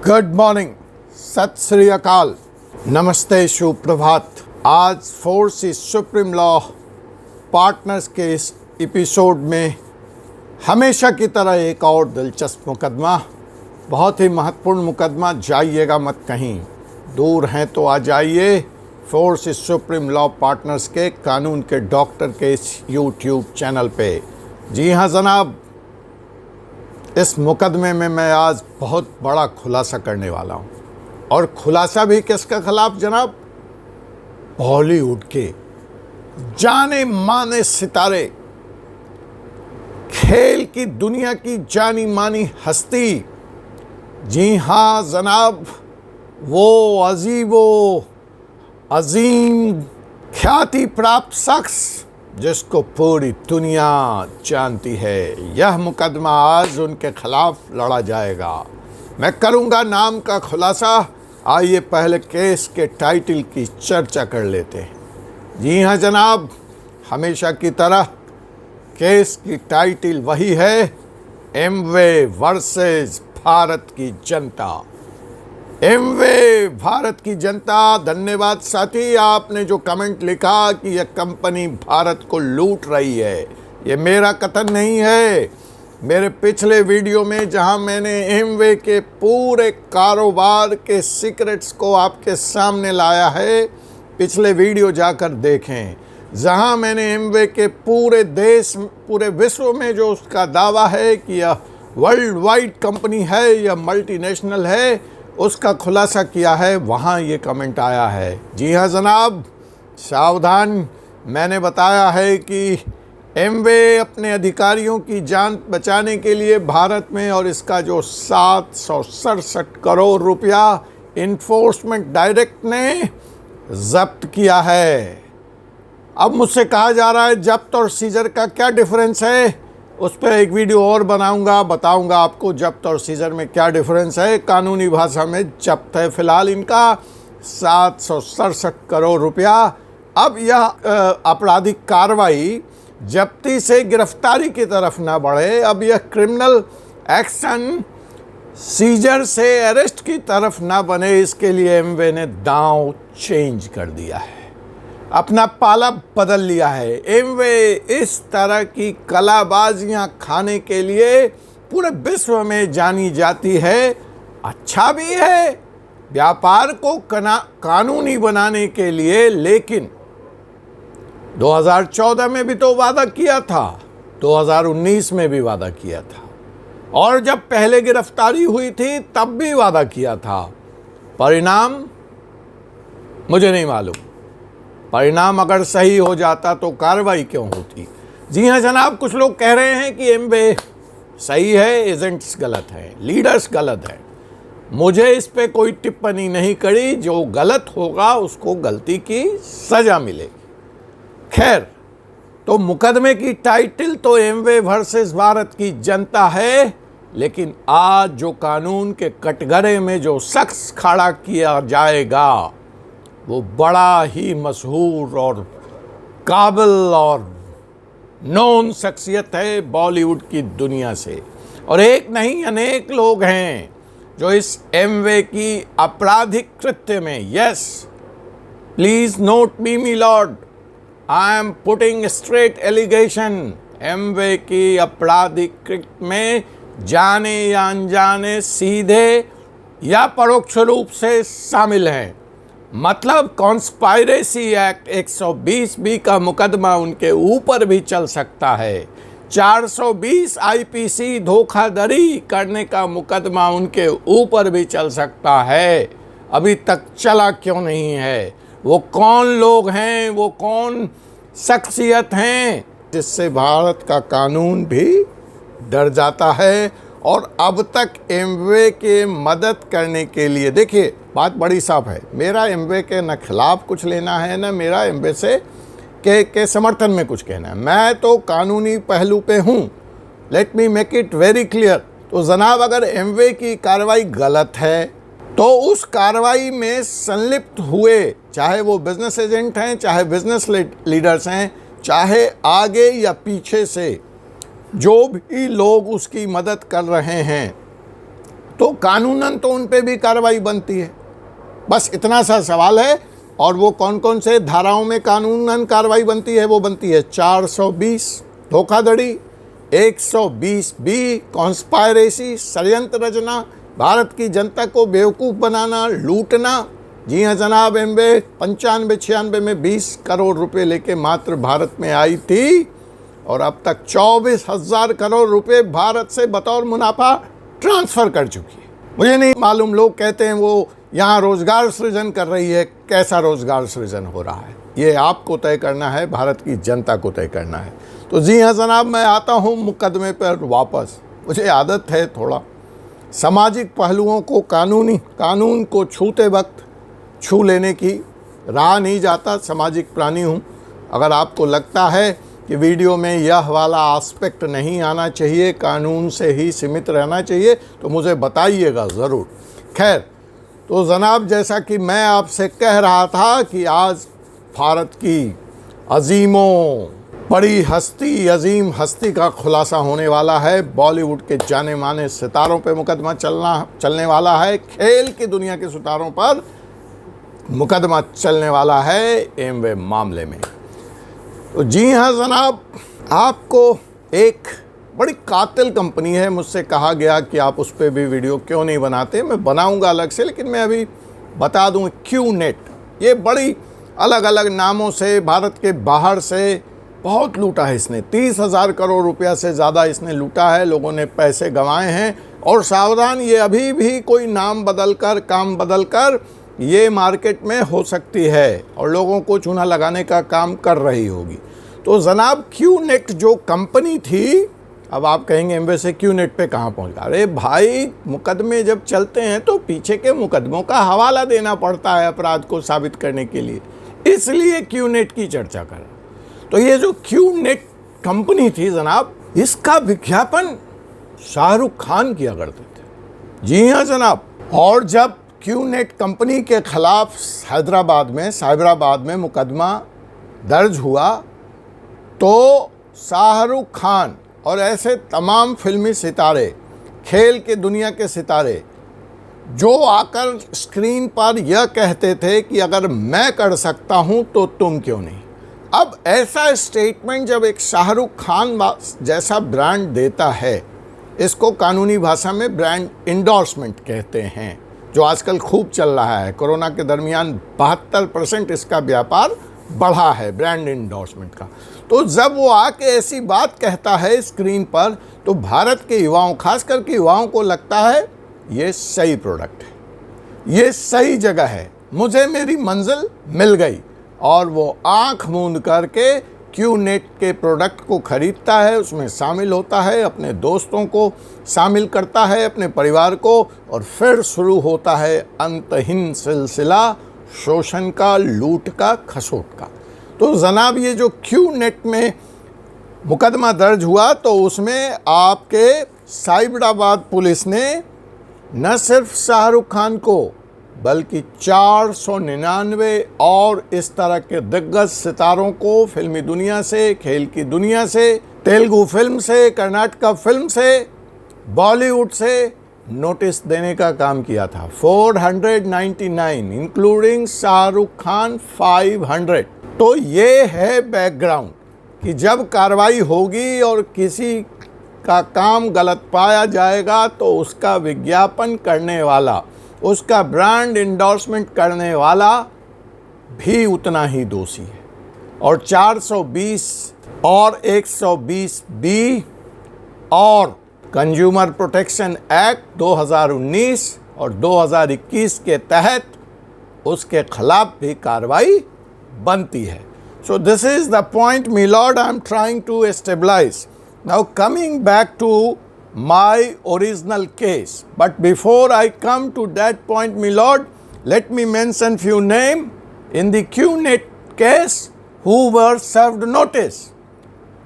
Good morning, सत श्री अकाल, नमस्ते, सुप्रभात। आज force is supreme law partners के इस एपिसोड में हमेशा की तरह एक और दिलचस्प मुकदमा, बहुत ही महत्वपूर्ण मुकदमा। जाइएगा मत कहीं, दूर हैं तो आ जाइए। Force is supreme law partners के कानून के डॉक्टर के इस यूट्यूब चैनल पे। जी हाँ जनाब, इस मुकदमे में मैं आज बहुत बड़ा खुलासा करने वाला हूँ। और खुलासा भी किसके खिलाफ जनाब? बॉलीवुड के जाने माने सितारे, खेल की दुनिया की जानी मानी हस्ती। जी हाँ जनाब, वो अजीम ख्याति प्राप्त शख्स जिसको पूरी दुनिया जानती है। यह मुकदमा आज उनके खिलाफ लड़ा जाएगा। मैं करूंगा नाम का खुलासा। आइए पहले केस के टाइटल की चर्चा कर लेते हैं। जी हाँ जनाब, हमेशा की तरह केस की टाइटल वही है, एमवे वर्सेस भारत की जनता। एमवे भारत की जनता। धन्यवाद साथी, आपने जो कमेंट लिखा कि यह कंपनी भारत को लूट रही है, ये मेरा कथन नहीं है। मेरे पिछले वीडियो में जहां मैंने एमवे के पूरे कारोबार के सीक्रेट्स को आपके सामने लाया है, पिछले वीडियो जाकर देखें। जहां मैंने एमवे के पूरे देश, पूरे विश्व में जो उसका दावा है कि यह वर्ल्ड वाइड कंपनी है, यह मल्टीनेशनल है, उसका खुलासा किया है, वहाँ ये कमेंट आया है। जी हाँ जनाब, सावधान। मैंने बताया है कि एमवे अपने अधिकारियों की जान बचाने के लिए भारत में और इसका जो 767 करोड़ रुपया इन्फोर्समेंट डायरेक्ट ने जब्त किया है। अब मुझसे कहा जा रहा है जब्त और सीजर का क्या डिफरेंस है, उस पर एक वीडियो और बनाऊंगा, बताऊंगा आपको जब्त और सीजर में क्या डिफरेंस है। कानूनी भाषा में जब्त है फिलहाल इनका 767 करोड़ रुपया। अब यह आपराधिक कार्रवाई जब्ती से गिरफ्तारी की तरफ ना बढ़े, अब यह क्रिमिनल एक्शन सीजर से अरेस्ट की तरफ ना बने, इसके लिए एमवे ने दांव चेंज कर दिया है, अपना पाला बदल लिया है। एमवे इस तरह की कलाबाजियां खाने के लिए पूरे विश्व में जानी जाती है। अच्छा भी है व्यापार को कानूनी बनाने के लिए, लेकिन 2014 में भी तो वादा किया था, 2019 में भी वादा किया था, और जब पहले गिरफ्तारी हुई थी तब भी वादा किया था। परिणाम मुझे नहीं मालूम। परिणाम अगर सही हो जाता तो कार्रवाई क्यों होती? जी हाँ जनाब, कुछ लोग कह रहे हैं कि एमवे सही है, एजेंट्स गलत हैं, लीडर्स गलत हैं। मुझे इस पे कोई टिप्पणी नहीं करी। जो गलत होगा उसको गलती की सजा मिलेगी। खैर, तो मुकदमे की टाइटल तो एमवे वर्सेस भारत की जनता है, लेकिन आज जो कानून के कटघरे में जो शख्स खड़ा किया जाएगा वो बड़ा ही मशहूर और काबिल और नोन शख्सियत है बॉलीवुड की दुनिया से। और एक नहीं अनेक लोग हैं जो इस एमवे की आपराधिक कृत्य में, yes please note me lord, I am putting straight allegation, Amway की आपराधिक कृत्य में जाने या अनजाने, सीधे या परोक्ष रूप से शामिल हैं। मतलब कॉन्स्पायरेसी एक्ट 120 बी का मुकदमा उनके ऊपर भी चल सकता है। 420 आईपीसी धोखाधड़ी करने का मुकदमा उनके ऊपर भी चल सकता है। अभी तक चला क्यों नहीं है? वो कौन लोग हैं, वो कौन शख्सियत हैं जिससे भारत का कानून भी डर जाता है? और अब तक एमवे के मदद करने के लिए, देखिए बात बड़ी साफ है, मेरा एमवे के न खिलाफ कुछ लेना है, न मेरा एमवे से के समर्थन में कुछ कहना है। मैं तो कानूनी पहलू पे हूँ, let me make it very clear. तो जनाब, अगर एमवे की कार्रवाई गलत है तो उस कार्रवाई में संलिप्त हुए, चाहे वो बिजनेस एजेंट हैं, चाहे बिजनेस लीडर्स हैं, चाहे आगे या पीछे से जो भी लोग उसकी मदद कर रहे हैं, तो कानूनन तो उन पे भी कार्रवाई बनती है। बस इतना सा सवाल है। और वो कौन कौन से धाराओं में कानूनन कार्रवाई बनती है? वो बनती है 420 धोखाधड़ी, 120 बी कॉन्स्पायरेसी षड्यंत्र रचना, भारत की जनता को बेवकूफ़ बनाना, लूटना। जी हाँ जनाब, एमवे 95-96 में 20 करोड़ रुपए लेके मात्र भारत में आई थी और अब तक 24,000 करोड़ रुपए भारत से बतौर मुनाफा ट्रांसफ़र कर चुकी है। मुझे नहीं मालूम, लोग कहते हैं वो यहाँ रोज़गार सृजन कर रही है। कैसा रोज़गार सृजन हो रहा है ये आपको तय करना है, भारत की जनता को तय करना है। तो जी हाँ जनाब, मैं आता हूँ मुकदमे पर वापस। मुझे आदत है थोड़ा सामाजिक पहलुओं को कानून को छूते वक्त छू लेने की, रहा नहीं जाता, सामाजिक प्राणी हूँ। अगर आपको लगता है कि वीडियो में यह वाला एस्पेक्ट नहीं आना चाहिए, कानून से ही सीमित रहना चाहिए, तो मुझे बताइएगा ज़रूर। खैर, तो जनाब, जैसा कि मैं आपसे कह रहा था कि आज भारत की अजीम हस्ती का खुलासा होने वाला है। बॉलीवुड के जाने माने सितारों पे मुकदमा चलने वाला है। खेल की दुनिया के सितारों पर मुकदमा चलने वाला है एमवे मामले में। तो जी हाँ जनाब, आपको एक बड़ी कातिल कंपनी है, मुझसे कहा गया कि आप उस पर भी वीडियो क्यों नहीं बनाते। मैं बनाऊंगा अलग से, लेकिन मैं अभी बता दूं, QNet ये बड़ी अलग अलग नामों से भारत के बाहर से बहुत लूटा है इसने। 30,000 करोड़ रुपया से ज़्यादा इसने लूटा है, लोगों ने पैसे गंवाए हैं। और सावधान, ये अभी भी कोई नाम बदलकर, काम बदलकर ये मार्केट में हो सकती है और लोगों को चूना लगाने का काम कर रही होगी। तो जनाब, QNet जो कंपनी थी, अब आप कहेंगे एमवे से QNet पे कहाँ पहुँच गया? अरे भाई, मुकदमे जब चलते हैं तो पीछे के मुकदमों का हवाला देना पड़ता है अपराध को साबित करने के लिए, इसलिए QNet की चर्चा कर रहा। तो ये जो QNet कंपनी थी जनाब, इसका विज्ञापन शाहरुख खान किया करते थे। जी हाँ जनाब, और जब QNet कंपनी के खिलाफ साइबराबाद में मुकदमा दर्ज हुआ तो शाहरुख खान और ऐसे तमाम फिल्मी सितारे, खेल के दुनिया के सितारे जो आकर स्क्रीन पर यह कहते थे कि अगर मैं कर सकता हूं तो तुम क्यों नहीं। अब ऐसा स्टेटमेंट जब एक शाहरुख खान जैसा ब्रांड देता है, इसको कानूनी भाषा में ब्रांड इंडोर्समेंट कहते हैं, जो आजकल खूब चल रहा है। कोरोना के दरमियान 72% इसका व्यापार बढ़ा है ब्रांड इंडोर्समेंट का। तो जब वो आके ऐसी बात कहता है स्क्रीन पर, तो भारत के युवाओं, खास करके युवाओं को लगता है ये सही प्रोडक्ट है, ये सही जगह है, मुझे मेरी मंजिल मिल गई। और वो आंख मूंद करके QNet के प्रोडक्ट को खरीदता है, उसमें शामिल होता है, अपने दोस्तों को शामिल करता है, अपने परिवार को, और फिर शुरू होता है अंतहीन सिलसिला शोषण का, लूट का, खसोट का। तो जनाब, ये जो QNet में मुकदमा दर्ज हुआ तो उसमें आपके साइबराबाद पुलिस ने न सिर्फ शाहरुख खान को बल्कि 499 और इस तरह के दिग्गज सितारों को, फिल्मी दुनिया से, खेल की दुनिया से, तेलुगु फिल्म से, कर्नाटका फिल्म से, बॉलीवुड से नोटिस देने का काम किया था। 499 इंक्लूडिंग शाहरुख खान 500। तो ये है बैकग्राउंड कि जब कार्रवाई होगी और किसी का काम गलत पाया जाएगा तो उसका विज्ञापन करने वाला, उसका ब्रांड इंडोर्समेंट करने वाला भी उतना ही दोषी है। और 420 और 120 बी और कंज्यूमर प्रोटेक्शन एक्ट 2019 और 2021 के तहत उसके खिलाफ भी कार्रवाई बनती है। So this is the point, my lord, I am trying to stabilize. Now coming back to my original case. But before I come to that point, my lord, let me mention few names in the QNet case who were served notice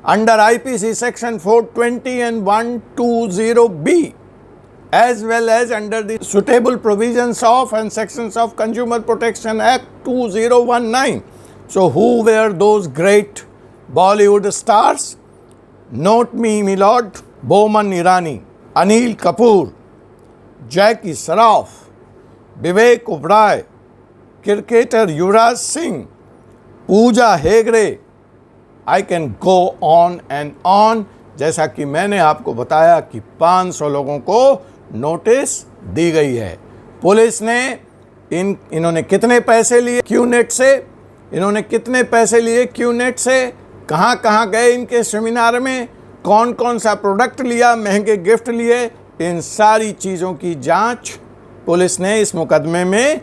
under IPC section 420 and 120B, as well as under the suitable provisions of and sections of Consumer Protection Act 2019. So who were those great Bollywood stars? Note me, my lord: Boman Irani, Anil Kapoor, Jackie Shroff, Vivek Oberoi, cricketer Yuvraj Singh, Pooja Hegde, I can go on and on. जैसा कि मैंने आपको बताया कि 500 लोगों को notice दी गई है। पुलिस ने इन्होंने कितने पैसे लिए क्यूनेट से, इन्होंने कितने पैसे लिए क्यूनेट से, कहाँ कहाँ गए इनके सेमिनार में, कौन कौन सा प्रोडक्ट लिया, महंगे गिफ्ट लिए, इन सारी चीज़ों की जांच पुलिस ने इस मुकदमे में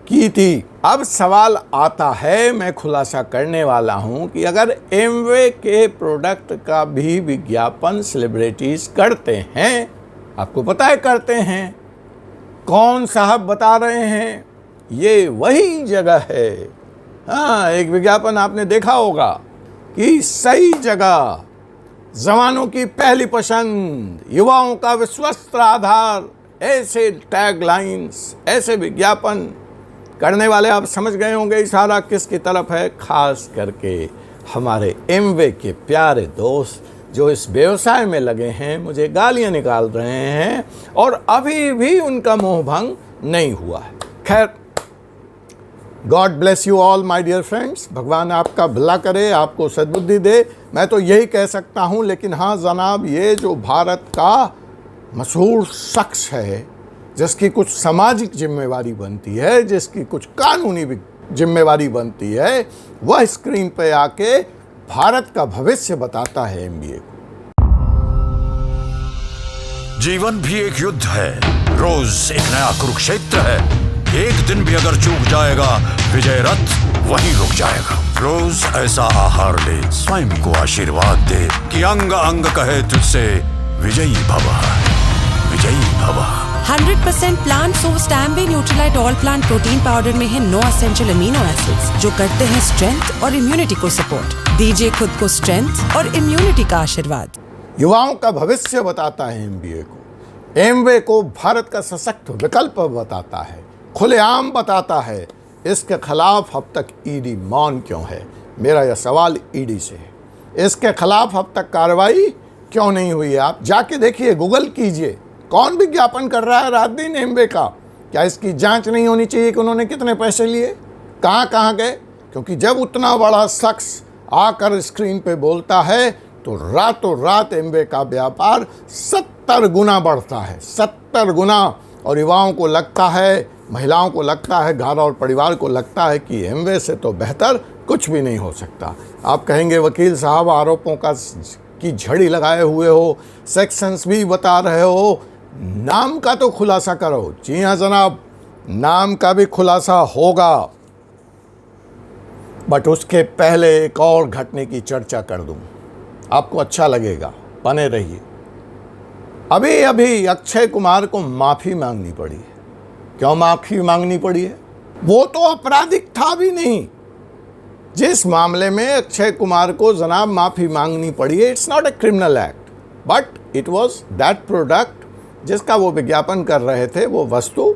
की थी। अब सवाल आता है, मैं खुलासा करने वाला हूं कि अगर एमवे के प्रोडक्ट का भी विज्ञापन सेलिब्रिटीज करते हैं, आपको पता है करते हैं, कौन साहब बता रहे हैं, ये वही जगह है। हाँ, एक विज्ञापन आपने देखा होगा कि सही जगह, जवानों की पहली पसंद, युवाओं का विश्वस्त आधार, ऐसे टैगलाइंस, ऐसे विज्ञापन करने वाले आप समझ गए होंगे इशारा किसकी तरफ है। खास करके हमारे एमवे के प्यारे दोस्त जो इस व्यवसाय में लगे हैं, मुझे गालियां निकाल रहे हैं और अभी भी उनका मोह भंग नहीं हुआ है। खैर, God bless you all my dear friends. भगवान आपका भला करे, आपको सद्बुद्धि दे, मैं तो यही कह सकता हूं। लेकिन हाँ जनाब, ये जो भारत का मशहूर शख्स है, जिसकी कुछ सामाजिक जिम्मेवारी बनती है, जिसकी कुछ कानूनी जिम्मेवारी बनती है, वह स्क्रीन पे आके भारत का भविष्य बताता है एमबीए को। जीवन भी एक युद्ध है, रोज एक नया कुरुक्षेत्र है। एक दिन भी अगर चूक जाएगा, विजय रथ वहीं रुक जाएगा। रोज ऐसा आहार ले, स्वयं को आशीर्वाद दे कि अंग अंग कहे तुझसे विजयी भव, विजयी भव। 100% plant sourced Amway Nutrilite all plant protein powder में है 9 एसेंशियल अमीनो एसिड्स जो करते हैं स्ट्रेंथ और इम्यूनिटी को सपोर्ट। दीजिए खुद को स्ट्रेंथ और इम्यूनिटी का आशीर्वाद। युवाओं का भविष्य बताता है एमबीए को, एमवे को भारत का सशक्त विकल्प बताता है, खुलेआम बताता है। इसके खिलाफ अब तक ईडी मौन क्यों है? मेरा यह सवाल ईडी से है। इसके खिलाफ अब तक कार्रवाई क्यों नहीं हुई है? आप जाके देखिए, गूगल कीजिए, कौन विज्ञापन कर रहा है रात दिन एमवे का। क्या इसकी जांच नहीं होनी चाहिए कि उन्होंने कितने पैसे लिए, कहाँ कहाँ गए? क्योंकि जब उतना बड़ा शख्स आकर स्क्रीन पे बोलता है तो रातों रात एमवे का व्यापार 70 गुना बढ़ता है, 70 गुना। और युवाओं को लगता है, महिलाओं को लगता है, घर और परिवार को लगता है कि एमवे से तो बेहतर कुछ भी नहीं हो सकता। आप कहेंगे वकील साहब आरोपों की झड़ी लगाए हुए हो, सेक्शंस भी बता रहे हो, नाम का तो खुलासा करो। जी हाँ जनाब, नाम का भी खुलासा होगा, बट उसके पहले एक और घटने की चर्चा कर दूं, आपको अच्छा लगेगा, बने रहिए। अभी अभी अक्षय कुमार को माफ़ी मांगनी पड़ी है। क्यों माफ़ी मांगनी पड़ी है? वो तो आपराधिक था भी नहीं। जिस मामले में अक्षय कुमार को जनाब माफ़ी मांगनी पड़ी है, it's not a criminal act, but it was that product जिसका वो विज्ञापन कर रहे थे, वो वस्तु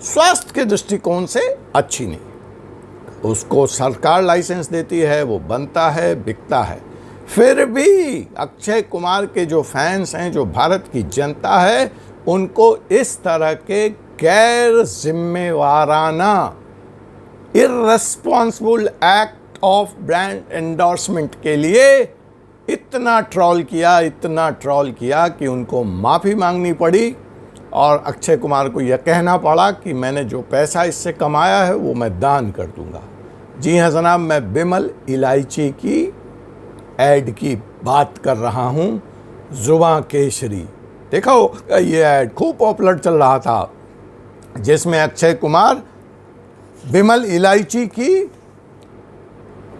स्वास्थ्य के दृष्टिकोण से अच्छी नहीं। उसको सरकार लाइसेंस देती है, वो बनता है, बिकता है। फिर भी अक्षय कुमार के जो फैंस हैं, जो भारत की जनता है, उनको इस तरह के गैर जिम्मेवाराना irresponsible act of brand endorsement के लिए इतना ट्रोल किया कि उनको माफ़ी मांगनी पड़ी और अक्षय कुमार को यह कहना पड़ा कि मैंने जो पैसा इससे कमाया है वो मैं दान कर दूंगा। जी हाँ जनाब, मैं विमल इलायची की ऐड की बात कर रहा हूँ, जुबां केसरी। देखो ये ऐड खूब पॉपुलर चल रहा था, जिसमें अक्षय कुमार विमल इलायची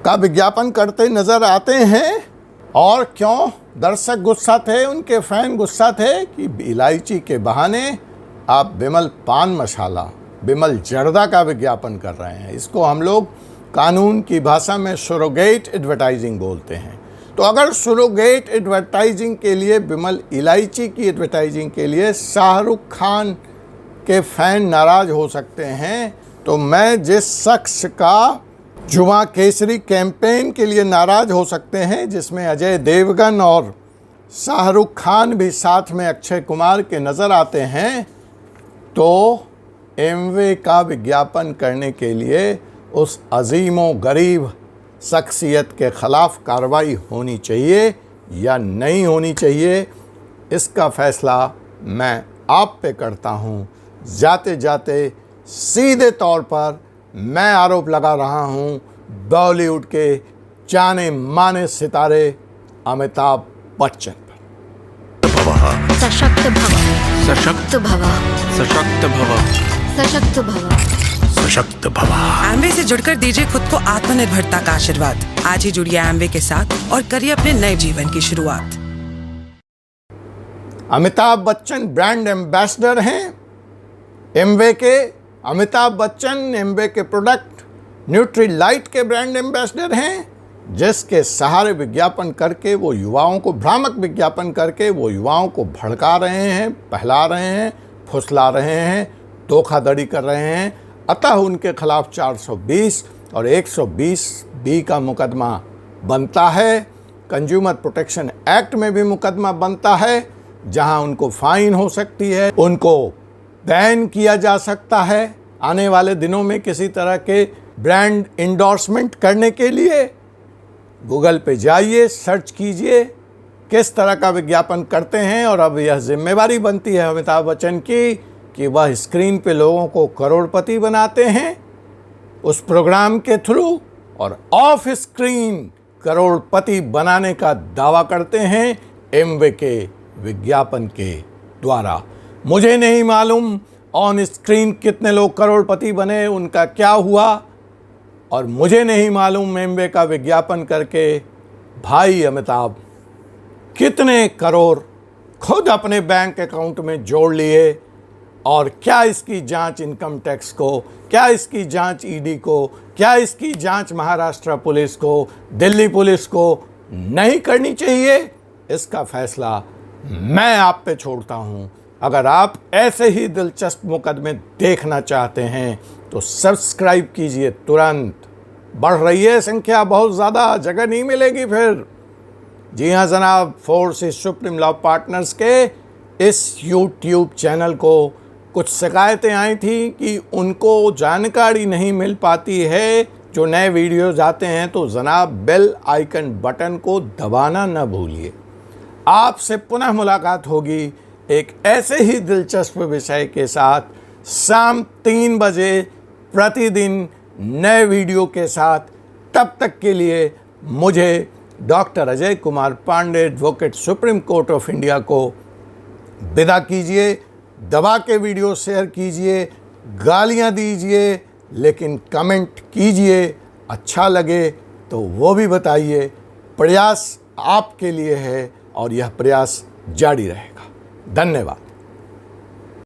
का विज्ञापन करते नजर आते हैं। और क्यों दर्शक गुस्सा थे, उनके फैन गुस्सा थे कि इलायची के बहाने आप विमल पान मसाला, विमल जर्दा का विज्ञापन कर रहे हैं। इसको हम लोग कानून की भाषा में सरोगेट एडवर्टाइजिंग बोलते हैं। तो अगर सरोगेट एडवर्टाइजिंग के लिए, विमल इलायची की एडवर्टाइजिंग के लिए शाहरुख खान के फैन नाराज़ हो सकते हैं, तो मैं जिस शख्स का जुबां केसरी कैंपेन के लिए नाराज़ हो सकते हैं, जिसमें अजय देवगन और शाहरुख खान भी साथ में अक्षय कुमार के नज़र आते हैं, तो एमवे का विज्ञापन करने के लिए उस अजीमो गरीब शख्सियत के ख़िलाफ़ कार्रवाई होनी चाहिए या नहीं होनी चाहिए, इसका फ़ैसला मैं आप पे करता हूँ। जाते जाते सीधे तौर पर मैं आरोप लगा रहा हूँ बॉलीवुड के जाने माने सितारे अमिताभ बच्चन पर। सशक्त भव, सशक्त भव, सशक्त भव, सशक्त भव, सशक्त भवा। एमवे से जुड़कर दीजिए खुद को आत्मनिर्भरता का आशीर्वाद। आज ही जुड़िए एमवे के साथ और करिए अपने नए जीवन की शुरुआत। अमिताभ बच्चन ब्रांड एम्बेसडर हैं एमवे के। अमिताभ बच्चन एमवे के प्रोडक्ट न्यूट्रीलाइट के ब्रांड एम्बेसडर हैं, जिसके सहारे विज्ञापन करके वो युवाओं को, भ्रामक विज्ञापन करके वो युवाओं को भड़का रहे हैं, बहला रहे हैं, फुसला रहे हैं, धोखाधड़ी कर रहे हैं। अतः उनके खिलाफ 420 और 120B का मुकदमा बनता है। कंज्यूमर प्रोटेक्शन एक्ट में भी मुकदमा बनता है, जहां उनको फाइन हो सकती है, उनको बैन किया जा सकता है आने वाले दिनों में किसी तरह के ब्रांड इंडोर्समेंट करने के लिए। गूगल पे जाइए, सर्च कीजिए किस तरह का विज्ञापन करते हैं। और अब यह जिम्मेवारी बनती है अमिताभ बच्चन की कि वह स्क्रीन पे लोगों को करोड़पति बनाते हैं उस प्रोग्राम के थ्रू, और ऑफ स्क्रीन करोड़पति बनाने का दावा करते हैं एमवे के विज्ञापन के द्वारा। मुझे नहीं मालूम ऑन स्क्रीन कितने लोग करोड़पति बने, उनका क्या हुआ, और मुझे नहीं मालूम एमवे का विज्ञापन करके भाई अमिताभ कितने करोड़ खुद अपने बैंक अकाउंट में जोड़ लिए, और क्या इसकी जांच इनकम टैक्स को, क्या इसकी जांच ईडी को, क्या इसकी जांच महाराष्ट्र पुलिस को, दिल्ली पुलिस को नहीं करनी चाहिए, इसका फैसला मैं आप पे छोड़ता हूं। अगर आप ऐसे ही दिलचस्प मुकदमे देखना चाहते हैं तो सब्सक्राइब कीजिए तुरंत। बढ़ रही है संख्या बहुत ज़्यादा, जगह नहीं मिलेगी फिर। जी हाँ जनाब, फोर्सेस सुप्रीम लॉ पार्टनर्स के इस यूट्यूब चैनल को कुछ शिकायतें आई थी कि उनको जानकारी नहीं मिल पाती है। जो नए वीडियोज़ आते हैं तो जनाब बेल आइकन बटन को दबाना न भूलिए। आपसे पुनः मुलाकात होगी एक ऐसे ही दिलचस्प विषय के साथ शाम 3 बजे प्रतिदिन नए वीडियो के साथ। तब तक के लिए मुझे doctor Ajay Kumar Pandey, advocate Supreme Court of India को विदा कीजिए। दबा के वीडियो शेयर कीजिए, गालियां दीजिए, लेकिन कमेंट कीजिए। अच्छा लगे तो वो भी बताइए। प्रयास आपके लिए है और यह प्रयास जारी रहेगा। धन्यवाद।